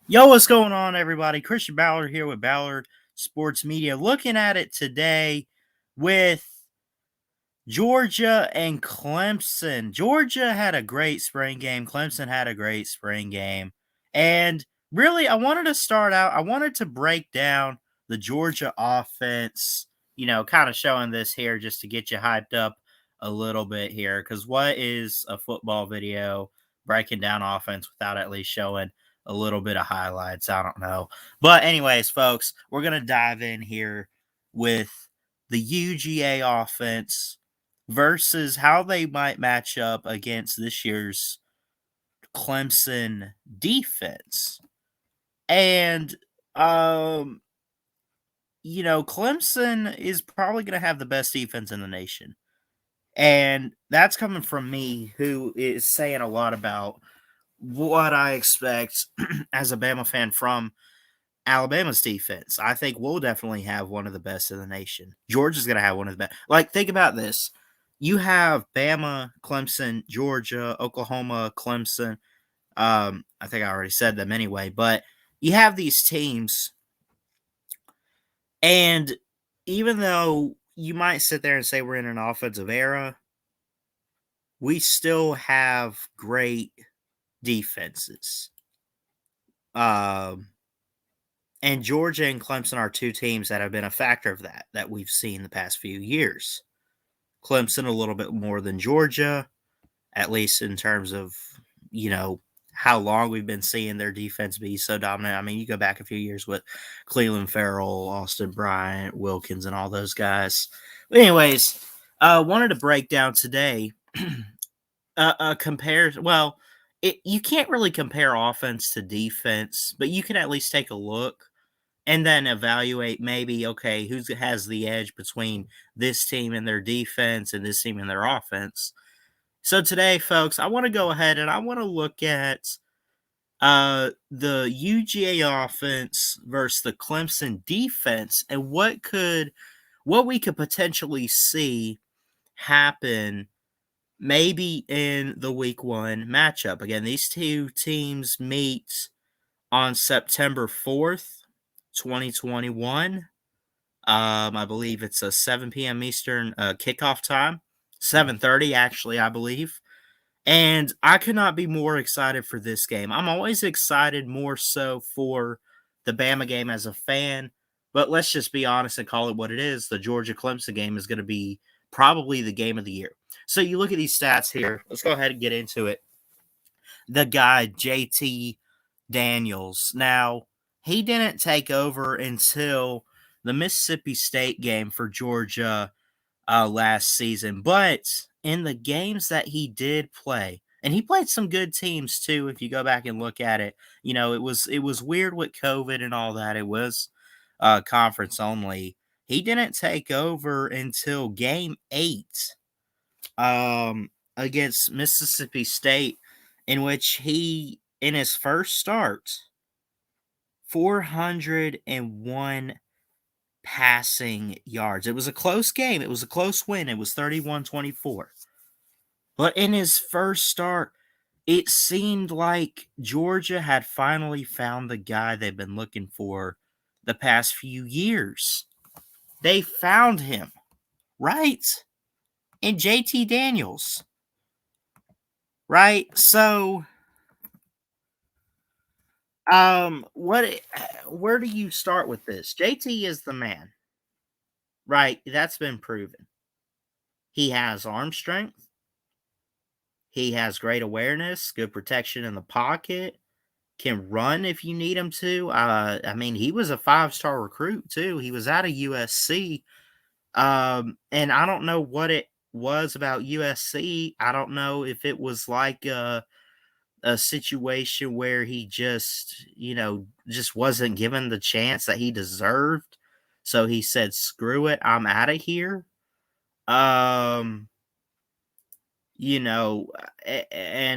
Yo, what's going on, everybody? Christian Ballard here with Ballard Sports Media. Looking at it today with Georgia and Clemson. Georgia had a great spring game. Clemson had a great spring game. And really, I wanted to start out, I wanted to break down the Georgia offense, kind of showing this here just to get you hyped up a little bit here. Because what is a football video breaking down offense without at least showing a little bit of highlights? I don't know. But, anyways, folks, we're going to dive in here with the UGA offense versus how they might match up against this year's Clemson defense. And Clemson is probably going to have the best defense in the nation. And that's coming from me, who is saying a lot about what I expect as a Bama fan from Alabama's defense. I think we'll definitely have one of the best in the nation. Georgia's going to have one of the best. Like, think about this. You have Bama, Clemson, Georgia, Oklahoma, Clemson. I think I already said them anyway, but you have these teams, and even though you might sit there and say we're in an offensive era, we still have great defenses. And Georgia and Clemson are two teams that have been a factor of that we've seen the past few years. Clemson a little bit more than Georgia, at least in terms of, how long we've been seeing their defense be so dominant. I mean, you go back a few years with Cleveland Farrell, Austin Bryant, Wilkins, and all those guys. But anyways, wanted to break down today well, you can't really compare offense to defense, but you can at least take a look and then evaluate maybe, okay, who has the edge between this team and their defense and this team and their offense. So today, folks, I want to go ahead and I want to look at the UGA offense versus the Clemson defense and what we could potentially see happen maybe in the week 1 matchup. Again, these two teams meet on September 4th, 2021. I believe it's a 7 p.m. Eastern kickoff time. 7:30, actually, I believe. And I could not be more excited for this game. I'm always excited more so for the Bama game as a fan, but let's just be honest and call it what it is. The Georgia Clemson game is going to be probably the game of the year. So you look at these stats here. Let's go ahead and get into it. The guy, JT Daniels. Now, he didn't take over until the Mississippi State game for Georgia last season, but in the games that he did play, and he played some good teams too. If you go back and look at it, it was weird with COVID and all that. It was conference only. He didn't take over until game 8 against Mississippi State, in which he, in his first start, 401 passing yards. It was a close game. It was a close win. It was 31-24. But in his first start, it seemed like Georgia had finally found the guy they've been looking for the past few years. They found him, right? In JT Daniels. Right? So, where do you start with this? JT is the man. Right? That's been proven. He has arm strength. He has great awareness, good protection in the pocket, can run if you need him to. I mean, he was a 5-star recruit too. He was out of USC. And I don't know what it was about USC. I don't know if it was like a situation where he just wasn't given the chance that he deserved. So he said, screw it, I'm out of here. And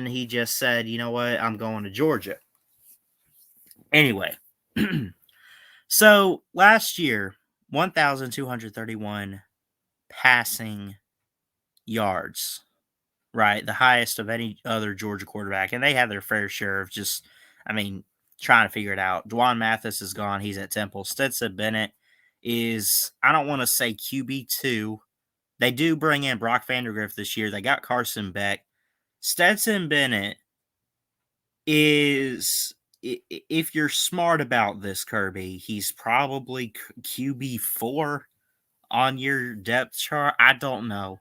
he just said, you know what, I'm going to Georgia. Anyway, so last year, 1,231 passing yards, right? The highest of any other Georgia quarterback. And they had their fair share of trying to figure it out. Dwan Mathis is gone. He's at Temple. Stetson Bennett is, I don't want to say QB2. They do bring in Brock Vandergrift this year. They got Carson Beck. Stetson Bennett is, if you're smart about this, Kirby, he's probably QB4 on your depth chart. I don't know.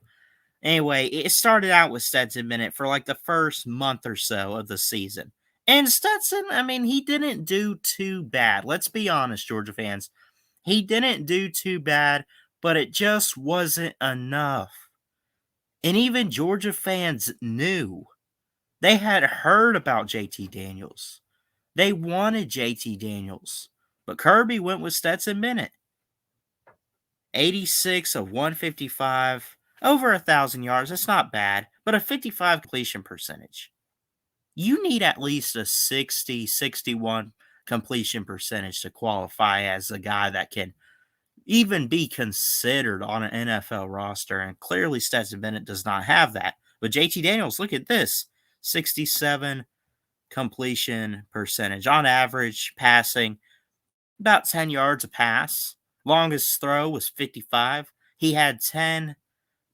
Anyway, it started out with Stetson Bennett for like the first month or so of the season. And Stetson, I mean, he didn't do too bad. Let's be honest, Georgia fans. He didn't do too bad, but it just wasn't enough. And even Georgia fans knew. They had heard about JT Daniels. They wanted JT Daniels. But Kirby went with Stetson Bennett. 86 of 155, over 1,000 yards. That's not bad, but a 55 completion percentage. You need at least a 60, 61 completion percentage to qualify as a guy that can even be considered on an NFL roster. And clearly Stetson Bennett does not have that. But JT Daniels, look at this. 67 completion percentage. On average, passing about 10 yards a pass. Longest throw was 55. He had 10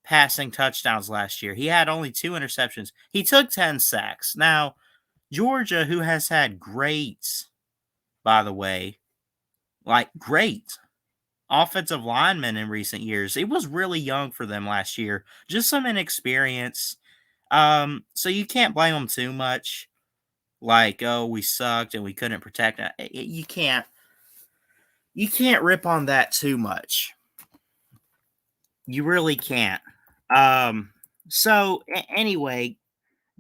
passing touchdowns last year. He had only 2 interceptions. He took 10 sacks. Now, Georgia, who has had great, by the way, like great offensive linemen in recent years, it was really young for them last year. Just some inexperience. So you can't blame them too much. Like, oh, we sucked and we couldn't protect it. You can't rip on that too much. You really can't. Anyway,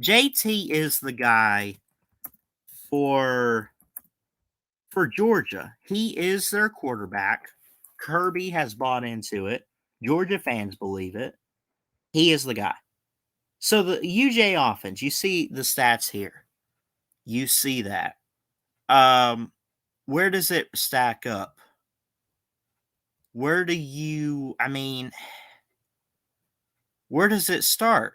JT is the guy for Georgia. He is their quarterback. Kirby has bought into it. Georgia fans believe it. He is the guy. So the UJ offense, you see the stats here. You see that. Where does it stack up? Where does it start?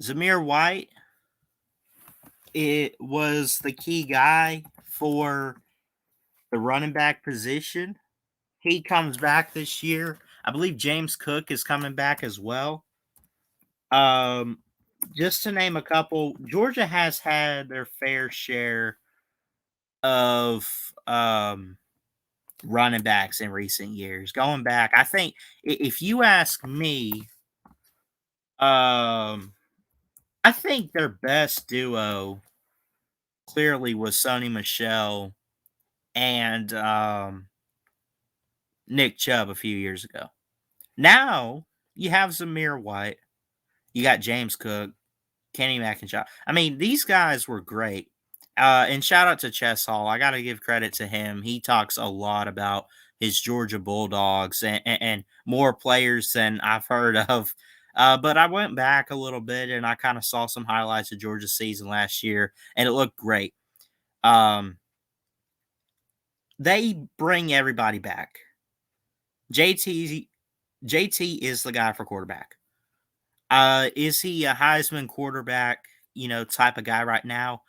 Zamir White, it was the key guy for the running back position. He comes back this year. I believe James Cook is coming back as well. Just to name a couple, Georgia has had their fair share of running backs in recent years. Going back, I think if you ask me, I think their best duo clearly was Sonny Michel and Nick Chubb a few years ago. Now you have Zamir White, you got James Cook, Kenny McIntosh. I mean, these guys were great. And shout out to Chess Hall. I got to give credit to him. He talks a lot about his Georgia Bulldogs and more players than I've heard of. But I went back a little bit and I kind of saw some highlights of Georgia's season last year, and it looked great. They bring everybody back. JT is the guy for quarterback. Is he a Heisman quarterback, type of guy right now?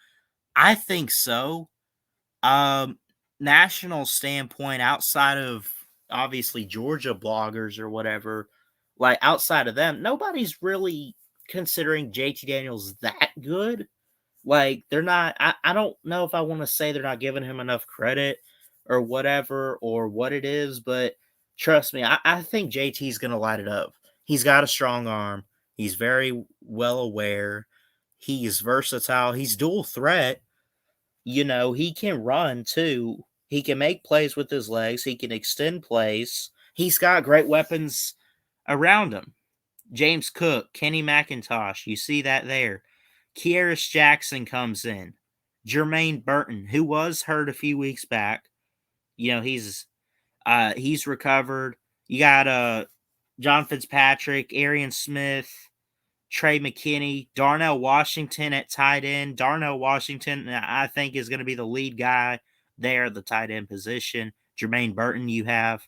I think so. National standpoint, outside of obviously Georgia bloggers or whatever, like outside of them, nobody's really considering JT Daniels that good. Like, they're not, I don't know if I want to say they're not giving him enough credit or whatever or what it is, but trust me, I think JT's going to light it up. He's got a strong arm. He's very well aware. He's versatile. He's dual threat. He can run too. He can make plays with his legs. He can extend plays. He's got great weapons around him. James Cook, Kenny McIntosh, you see that there. Kearis Jackson comes in. Jermaine Burton, who was hurt a few weeks back. He's recovered. You got John Fitzpatrick, Arian Smith, Trey McKinney, Darnell Washington at tight end. Darnell Washington, I think, is going to be the lead guy there at the tight end position. Jermaine Burton, you have.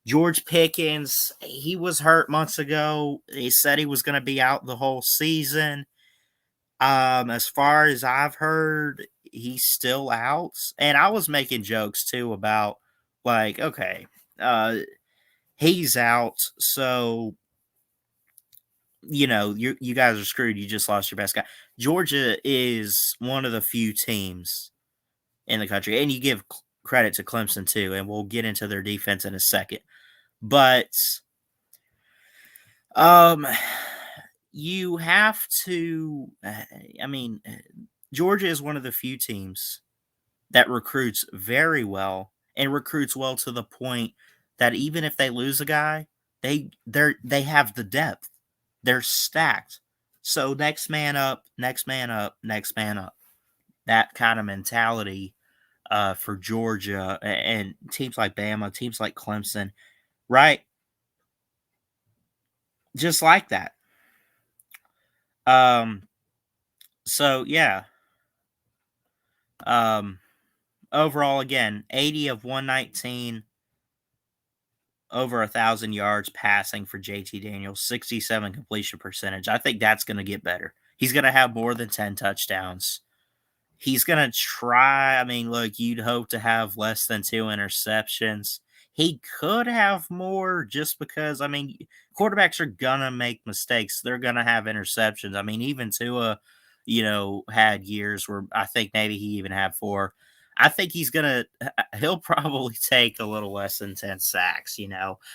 George Pickens, he was hurt months ago. He said he was going to be out the whole season. As far as I've heard, he's still out, and I was making jokes too about like, okay, uh, he's out, so you guys are screwed. You just lost your best guy. Georgia is one of the few teams in the country, and you give credit to Clemson too, and we'll get into their defense in a second. But um, you have to. I mean, Georgia is one of the few teams that recruits very well and recruits well to the point that even if they lose a guy, they have the depth. They're stacked. So next man up, next man up, next man up. That kind of mentality for Georgia and teams like Bama, teams like Clemson, right? Just like that. Um, so yeah. Um, Overall, again, 80 of 119, over 1,000 yards passing for JT Daniels, 67 completion percentage. I think that's going to get better. He's going to have more than 10 touchdowns. He's going to try. I mean, look, you'd hope to have less than 2 interceptions. He could have more just because, I mean, quarterbacks are going to make mistakes. They're going to have interceptions. I mean, even Tua, had years where I think maybe he even had four. I think he'll probably take a little less than 10 sacks.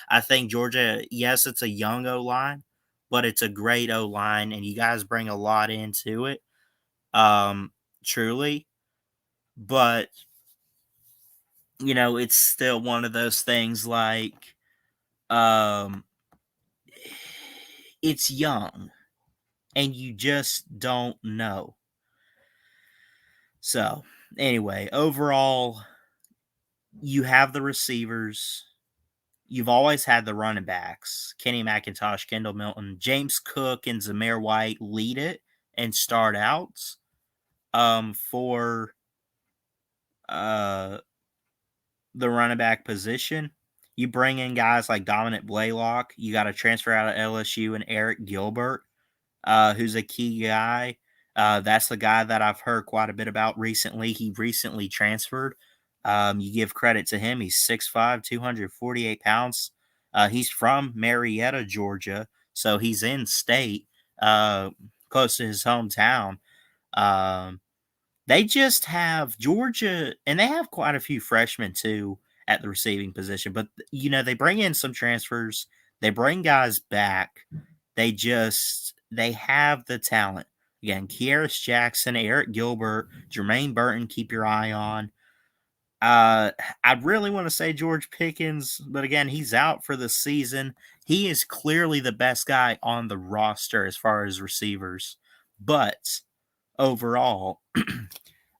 I think Georgia, yes, it's a young O line, but it's a great O line, and you guys bring a lot into it. Truly, but it's still one of those things like um it's young and you just don't know. So, anyway, overall, you have the receivers. You've always had the running backs. Kenny McIntosh, Kendall Milton, James Cook, and Zamir White lead it and start out for uh the running back position. You bring in guys like Dominic Blaylock. You got to transfer out of LSU and Eric Gilbert, who's a key guy. That's the guy that I've heard quite a bit about recently. He recently transferred. You give credit to him. He's 6'5", 248 pounds. He's from Marietta, Georgia, so he's in state, close to his hometown. Um, they just have Georgia, and they have quite a few freshmen too at the receiving position. But they bring in some transfers. They bring guys back. They have the talent. Again, Kearis Jackson, Eric Gilbert, Jermaine Burton, keep your eye on. I really want to say George Pickens, but again, he's out for the season. He is clearly the best guy on the roster as far as receivers. But overall,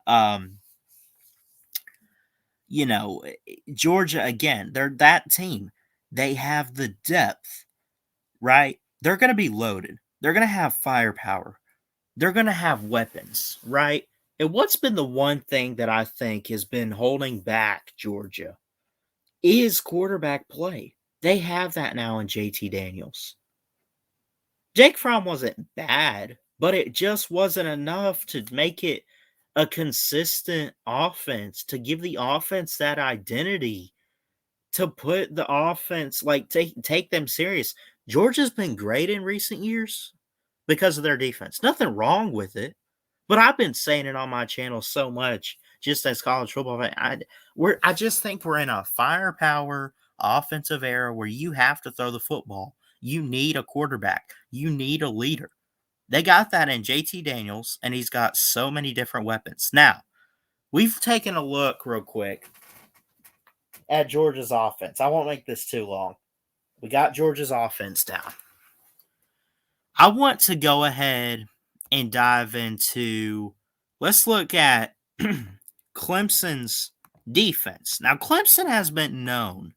um, Georgia, again, they're that team. They have the depth, right? They're going to be loaded. They're going to have firepower. They're going to have weapons, right? And what's been the one thing that I think has been holding back Georgia is quarterback play. They have that now in JT Daniels. Jake Fromm wasn't bad, but it just wasn't enough to make it a consistent offense, to give the offense that identity, to put the offense, like, take them serious. Georgia's been great in recent years because of their defense. Nothing wrong with it, but I've been saying it on my channel so much just as college football fan. I just think we're in a firepower offensive era where you have to throw the football. You need a quarterback. You need a leader. They got that in JT Daniels, and he's got so many different weapons. Now, we've taken a look real quick at Georgia's offense. I won't make this too long. We got Georgia's offense down. I want to go ahead and dive into, let's look at Clemson's defense. Now, Clemson has been known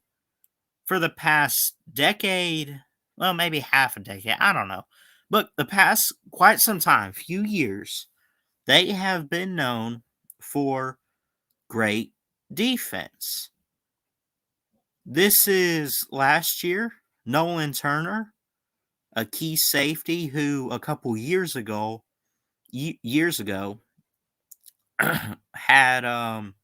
for the past decade, well, maybe half a decade, I don't know. But the past quite some time, few years, they have been known for great defense. This is last year, Nolan Turner, a key safety who a couple years ago years ago had um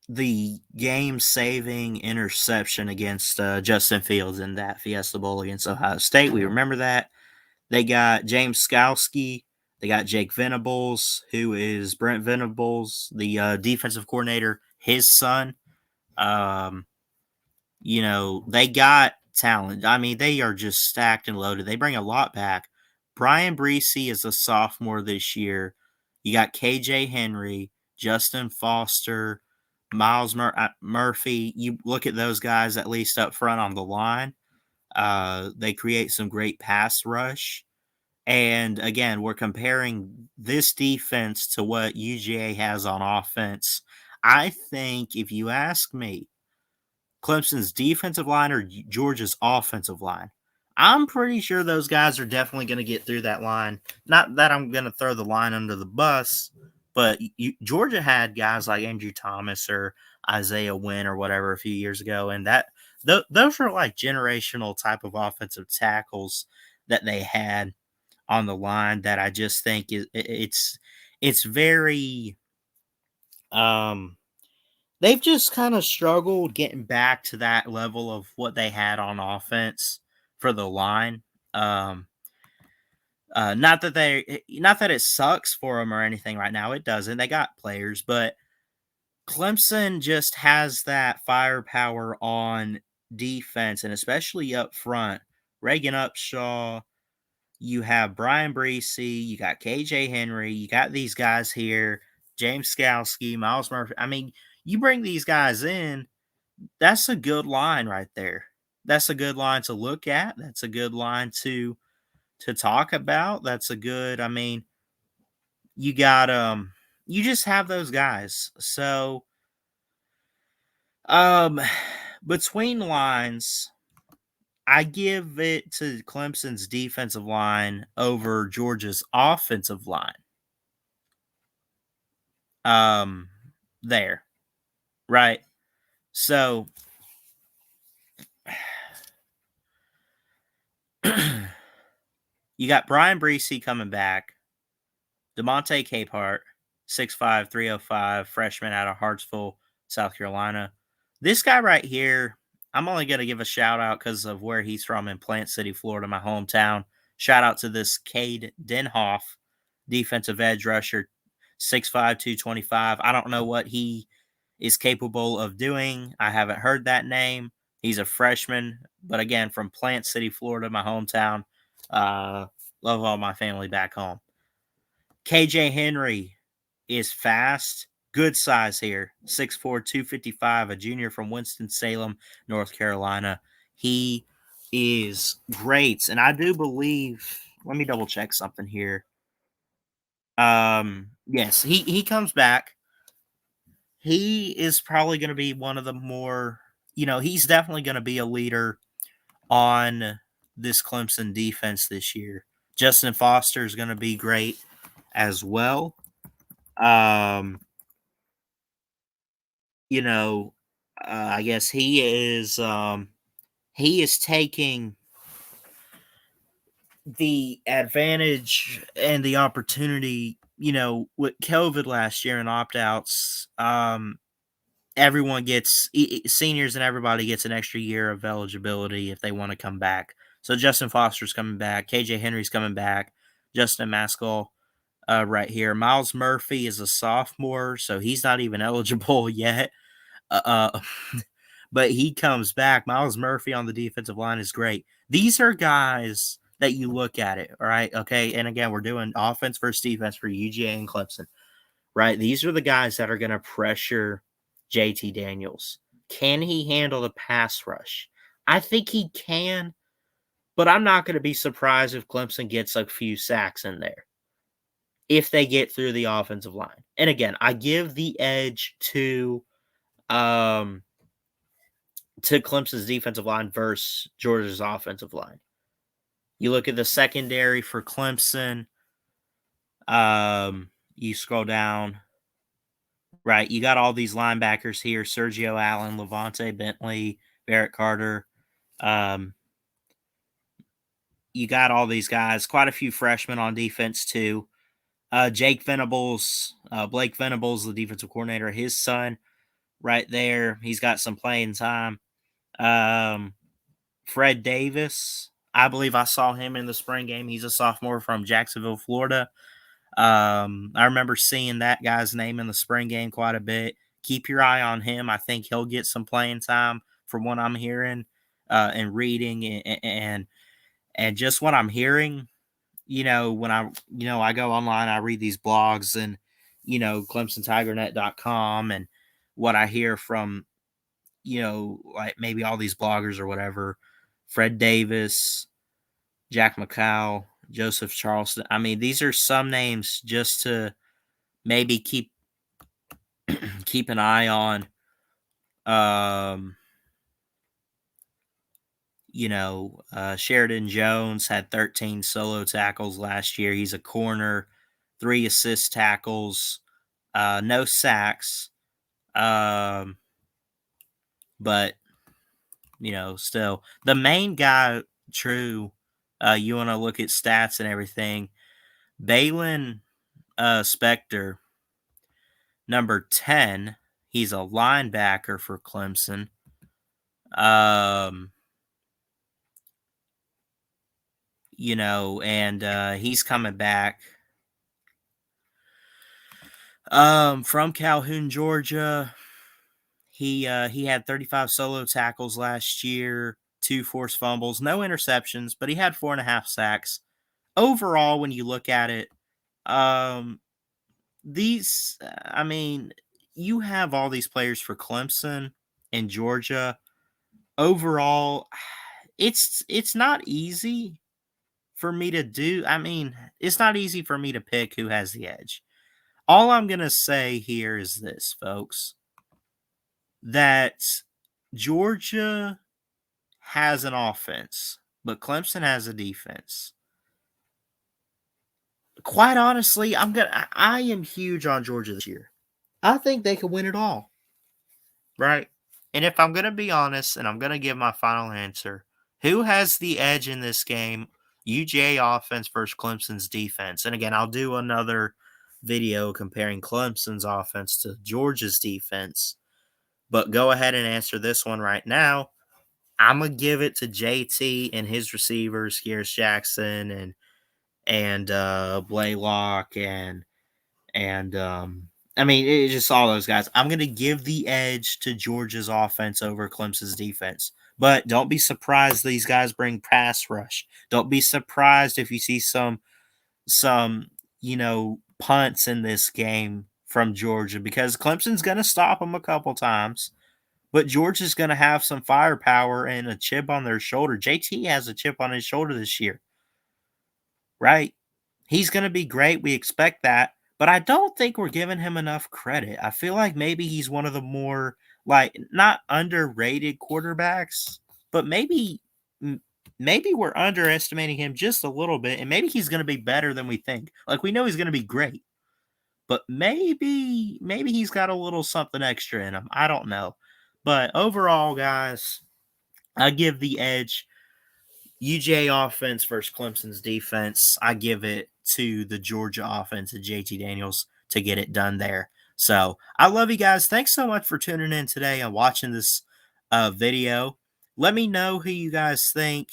the game-saving interception against Justin Fields in that Fiesta Bowl against Ohio State. We remember that. They got James Skalski. They got Jake Venables, who is Brent Venables, the defensive coordinator, his son. Um, they got talent. I mean, they are just stacked and loaded. They bring a lot back. Brian Breesy is a sophomore this year. You got KJ Henry, Justin Foster, Miles Murphy. You look at those guys at least up front on the line. They create some great pass rush. And again, we're comparing this defense to what UGA has on offense. I think if you ask me, Clemson's defensive line or Georgia's offensive line, I'm pretty sure those guys are definitely going to get through that line. Not that I'm going to throw the line under the bus, but Georgia had guys like Andrew Thomas or Isaiah Wynn or whatever a few years ago, and those are like generational type of offensive tackles that they had on the line that I just think it's very they've just kind of struggled getting back to that level of what they had on offense for the line. Um not that it sucks for them or anything right now. It doesn't. They got players, but Clemson just has that firepower on defense and especially up front. Reagan Upshaw, you have Brian Breesy, you got KJ Henry, you got these guys here, James Skalski, Miles Murphy. I mean, you bring these guys in, that's a good line right there. That's a good line to look at. That's a good line to talk about. That's a good, I mean, you got you just have those guys. So um between lines, I give it to Clemson's defensive line over Georgia's offensive line. Um, there, right? So, you got Brian Breesy coming back, DeMonte Capehart, 6'5", 305, freshman out of Hartsville, South Carolina. This guy right here, I'm only going to give a shout out because of where he's from in Plant City, Florida, my hometown. Shout out to this Cade Denhoff, defensive edge rusher, 6'5", 225. I don't know what he is capable of doing. I haven't heard that name. He's a freshman, but again, from Plant City, Florida, my hometown. Love all my family back home. KJ Henry is fast, good size here, 6'4", 255, a junior from Winston-Salem, North Carolina. He is great, and I do believe, let me double check something here. Yes, he comes back. He is probably going to be one of the more, he's definitely going to be a leader on this Clemson defense this year. Justin Foster is going to be great as well. Um, I guess he is taking the advantage and the opportunity, with COVID last year and opt-outs. Everyone gets seniors and everybody gets an extra year of eligibility if they want to come back. So Justin Foster's coming back, KJ Henry's coming back, Justin Maskell right here. Miles Murphy is a sophomore, so he's not even eligible yet. But he comes back. Miles Murphy on the defensive line is great. These are guys that you look at it, all right? Okay, and again, we're doing offense versus defense for UGA and Clemson, right? These are the guys that are going to pressure JT Daniels. Can he handle the pass rush? I think he can, but I'm not going to be surprised if Clemson gets a few sacks in there if they get through the offensive line. And again, I give the edge to Clemson's defensive line versus Georgia's offensive line. You look at the secondary for Clemson. You scroll down, right? You got all these linebackers here: Sergio Allen, Levante Bentley, Barrett Carter, you got all these guys, quite a few freshmen on defense too. Jake Venables, Blake Venables, the defensive coordinator, his son right there. He's got some playing time. Um, Fred Davis, I believe I saw him in the spring game. He's a sophomore from Jacksonville, Florida. I remember seeing that guy's name in the spring game quite a bit. Keep your eye on him. I think he'll get some playing time from what I'm hearing and reading and just what I'm hearing. When I go online, I read these blogs and ClemsonTigerNet.com and what I hear from like maybe all these bloggers or whatever, Fred Davis, Jack McCall, Joseph Charleston. I mean, these are some names just to maybe keep an eye on. Um, Sheridan Jones had 13 solo tackles last year. He's a corner, 3 assist tackles, no sacks. But still the main guy. True. You want to look at stats and everything. Balin Spector, number 10. He's a linebacker for Clemson. And he's coming back from Calhoun, Georgia. He had 35 solo tackles last year, 2 forced fumbles, no interceptions, but he had 4.5 sacks. Overall, when you look at it, you have all these players for Clemson and Georgia. Overall, it's not easy for me to do. I mean, it's not easy for me to pick who has the edge. All I'm going to say here is this, folks, that Georgia has an offense, but Clemson has a defense. Quite honestly, I am huge on Georgia this year. I think they could win it all. Right? And if I'm going to be honest and I'm going to give my final answer, who has the edge in this game? UGA offense versus Clemson's defense. And again, I'll do another video comparing Clemson's offense to Georgia's defense. But go ahead and answer this one right now. I'm going to give it to JT and his receivers, Kearis Jackson and Blaylock and it's just all those guys. I'm going to give the edge to Georgia's offense over Clemson's defense. But don't be surprised these guys bring pass rush. Don't be surprised if you see some punts in this game from Georgia because Clemson's going to stop them a couple times. But Georgia's going to have some firepower and a chip on their shoulder. JT has a chip on his shoulder this year. Right? He's going to be great. We expect that. But I don't think we're giving him enough credit. I feel like maybe he's one of the more, not underrated quarterbacks, but maybe we're underestimating him just a little bit, and maybe he's going to be better than we think. Like, we know he's going to be great, but maybe he's got a little something extra in him. I don't know. But overall, guys, I give the edge. UGA offense versus Clemson's defense, I give it to the Georgia offense and JT Daniels to get it done there. So I love you guys. Thanks so much for tuning in today and watching this video. Let me know who you guys think.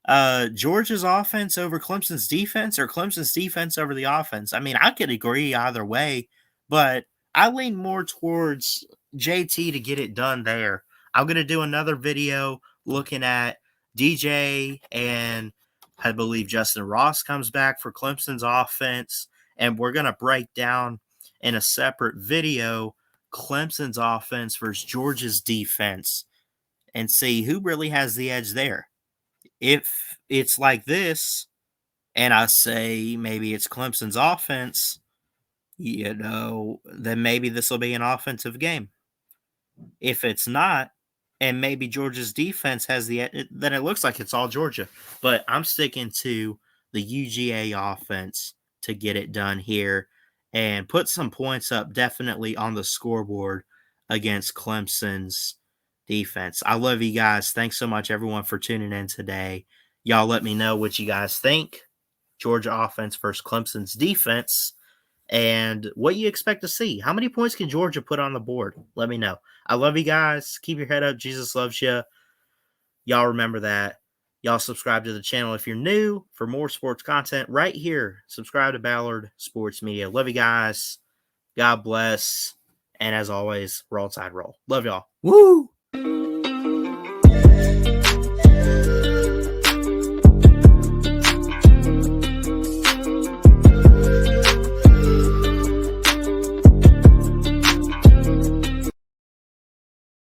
Georgia's offense over Clemson's defense or Clemson's defense over the offense. I mean, I could agree either way, but I lean more towards JT to get it done there. I'm going to do another video looking at DJ and I believe Justin Ross comes back for Clemson's offense, and we're going to break down in a separate video Clemson's offense versus Georgia's defense and see who really has the edge there. If it's like this, and I say maybe it's Clemson's offense, then maybe this will be an offensive game. If it's not, and maybe Georgia's defense has then it looks like it's all Georgia. But I'm sticking to the UGA offense to get it done here and put some points up definitely on the scoreboard against Clemson's defense. I love you guys. Thanks so much, everyone, for tuning in today. Y'all let me know what you guys think. Georgia offense versus Clemson's defense, and what you expect to see. How many points can Georgia put on the board? Let me know. I love you guys. Keep your head up. Jesus loves you. Y'all remember that. Y'all subscribe to the channel if you're new for more sports content right here. Subscribe to Ballard Sports Media. Love you guys. God bless. And as always, roll tide roll. Love y'all. Woo!